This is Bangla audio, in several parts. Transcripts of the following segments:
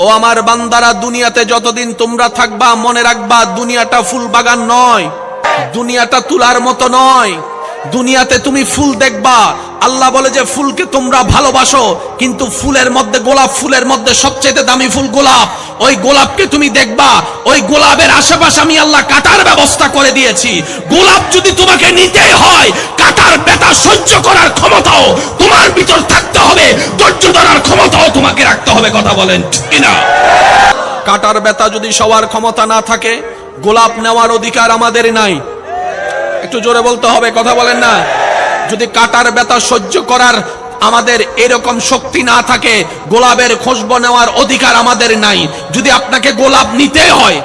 ও আমার বান্দারা, দুনিয়াতে যতদিন তোমরা থাকবা মনে রাখবা দুনিয়াটা ফুল বাগান নয়, দুনিয়াটা তুলার মতো নয়। দুনিয়াতে তুমি ফুল দেখবা, আল্লাহ বলে যে ফুলকে তোমরা ভালোবাসো, কিন্তু ফুলের মধ্যে, গোলাপ ফুলের মধ্যে সবচেয়ে দামি ফুল গোলাপ। ওই গোলাপকে তুমি দেখবা, ওই গোলাপের আশেপাশে আমি আল্লাহ কাটার ব্যবস্থা করে দিয়েছি। গোলাপ যদি তোমাকে নিতেই হয়, কাটার ব্যথা সহ্য করার ক্ষমতাও তোমার ভিতর থাকতে হবে, ধৈর্য ধরার ক্ষমতাও তোমাকে রাখতে হবে। কথা বলেন ঠিক না? কাটার ব্যথা যদি সবার ক্ষমতা না থাকে, গোলাপ নেওয়ার অধিকার আমাদের নাই। একটু জোরে বলতে হবে, কথা বলেন না? যদি কাটার ব্যথা সহ্য করার আমাদের এরকম শক্তি না থাকে, গোলাপের খুশবু নেওয়ার অধিকার আমাদের নাই। যদি আপনাকে গোলাপ নিতে হয়,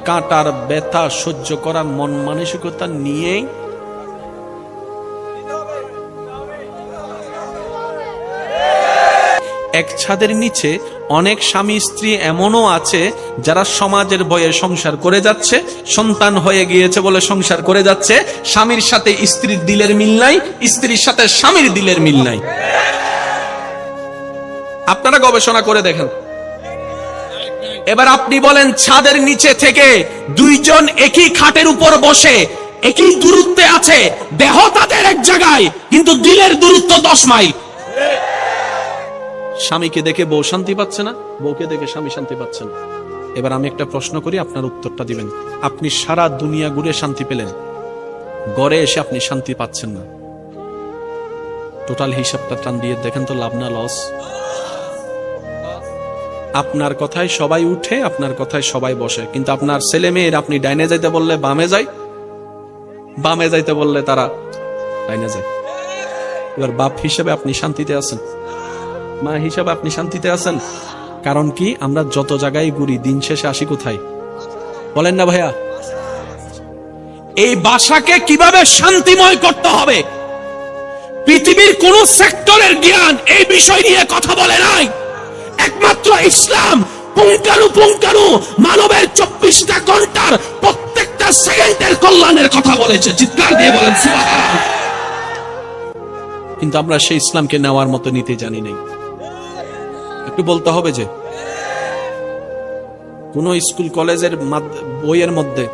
কাটার ব্যথা সহ্য করার মন মানসিকতা নিয়েই এক ছাদের নিচে অনেক স্বামী স্ত্রী এমনও আছে যারা সমাজের ভয়ে সংসার করে যাচ্ছে, সন্তান হয়ে গিয়েছে বলে সংসার করে যাচ্ছে, স্বামীর সাথে স্ত্রীর দিলের মিল নাই, স্ত্রীর সাথে স্বামীর দিলের মিল নাই। আপনারা গবেষণা করে দেখেন। এবার আপনি বলেন, ছাদের নিচে থেকে দুইজন একই খাটের উপর বসে একই দূরত্বে আছে, দেহ তাদের এক জায়গায়, কিন্তু দিলের দূরত্ব 10 মাইল। স্বামীকে দেখে বউ শান্তি পাচ্ছে না, বউকে দেখে স্বামী শান্তি পাচ্ছে না। এবার আমি একটা প্রশ্ন করি, আপনার উত্তরটা দিবেন। আপনি সারা দুনিয়া ঘুরে শান্তি পেলেন, ঘরে এসে আপনি শান্তি পাচ্ছেন না, টোটাল হিসাবটা টান দিয়ে দেখেন তো, লাভ না লস? আপনার কথায় সবাই উঠে, আপনার কথায় সবাই বসে, কিন্তু আপনার ছেলে মেয়ের আপনি ডাইনে যাইতে বললে বামে যায়, বামে যাইতে বললে তারা ডাইনে যায়। এবার বাপ হিসেবে আপনি শান্তিতে আছেন, মা হিসাবে আপনি শান্তিতে আছেন? কারণ কি? আমরা যত জায়গায় ঘুরি, দিন শেষে আসি কোথায়? বলেন না ভাইয়া? এই বাসাকে কিভাবে শান্তিময় করতে হবে, পৃথিবীর কোন সেক্টরের জ্ঞান এই বিষয় নিয়ে কথা বলে নাই। একমাত্র ইসলাম পুঙ্খানুপুঙ্খানু মানবের 24টা ঘন্টার প্রত্যেকটা সেকেন্ডের কল্যাণের কথা বলেছে। চিৎকার দিয়ে বলেন সুবহানাল্লাহ। কিন্তু আমরা সেই ইসলামকে নেওয়ার মতো নিতে জানি নাই। একটু বলতে হবে যে কোন স্কুল কলেজের বইয়ের মধ্যে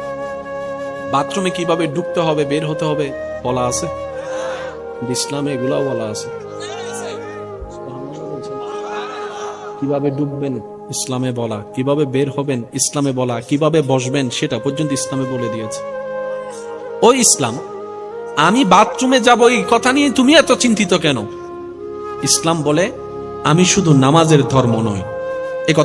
বাথরুমে কিভাবে ঢুকতে হবে, বের হতে হবে বলা আছে? ইসলামে এগুলাও বলা আছে। কিভাবে ঢুকবেন ইসলামে বলা, কিভাবে বের হবেন ইসলামে বলা, কিভাবে বসবেন সেটা পর্যন্ত ইসলামে বলে দিয়েছে। ও ইসলাম, আমি বাথরুমে যাব এই কথা নিয়ে তুমি এত চিন্তিত কেন? ইসলাম বলে আমি শুধু নামাজের ধর্ম নয়, এ কথা